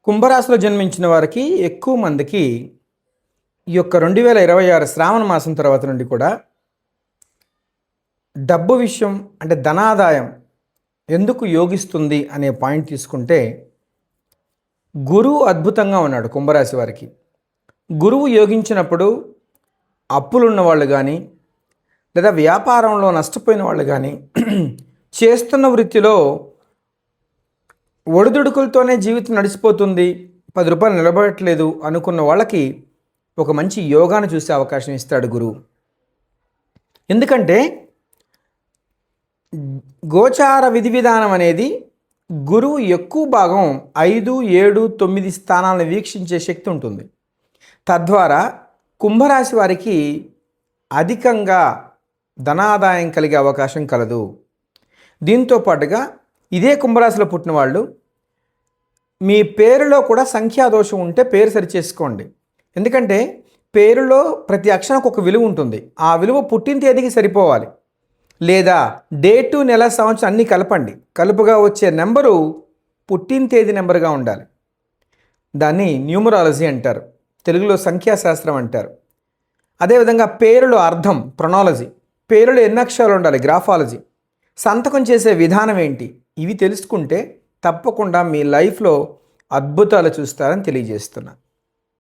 కుంభరాశిలో జన్మించిన వారికి ఎక్కువ మందికి ఈ యొక్క 2026 శ్రావణ మాసం తర్వాత నుండి కూడా డబ్బు విషయం అంటే ధనాదాయం ఎందుకు యోగిస్తుంది అనే పాయింట్ తీసుకుంటే గురువు అద్భుతంగా ఉన్నాడు కుంభరాశి వారికి. గురువు యోగించినప్పుడు అప్పులున్న వాళ్ళు కానీ లేదా వ్యాపారంలో నష్టపోయిన వాళ్ళు కానీ చేస్తున్న వృత్తిలో ఒడిదుడుకులతోనే జీవితం నడిచిపోతుంది, 10 రూపాయలు నిలబడట్లేదు అనుకున్న వాళ్ళకి ఒక మంచి యోగాను చూసే అవకాశం ఇస్తాడు గురువు. ఎందుకంటే గోచార విధి విధానం అనేది గురువు ఎక్కువ భాగం 5, 7, 9 స్థానాలను వీక్షించే శక్తి ఉంటుంది. తద్వారా కుంభరాశి వారికి అధికంగా ధనాదాయం కలిగే అవకాశం కలదు. దీంతో పాటుగా ఇదే కుంభరాశిలో పుట్టిన వాళ్ళు మీ పేరులో కూడా సంఖ్యాదోషం ఉంటే పేరు సరిచేసుకోండి. ఎందుకంటే పేరులో ప్రతి అక్షరానికి ఒక విలువ ఉంటుంది. ఆ విలువ పుట్టిన తేదీకి సరిపోవాలి. లేదా డేటు, నెల, సంవత్సరం అన్నీ కలపండి. కలుపుగా వచ్చే నెంబరు పుట్టిన తేదీ నెంబర్గా ఉండాలి. దాన్ని న్యూమరాలజీ అంటారు, తెలుగులో సంఖ్యాశాస్త్రం అంటారు. అదేవిధంగా పేరులో అర్థం ప్రొనాలజీ, పేరులో ఎన్ని అక్షరాలు ఉండాలి గ్రాఫాలజీ, సంతకం చేసే విధానం ఏంటి, ఇవి తెలుసుకుంటే తప్పకుండా మీ లైఫ్లో అద్భుతాలు చూస్తారని తెలియజేస్తున్నా.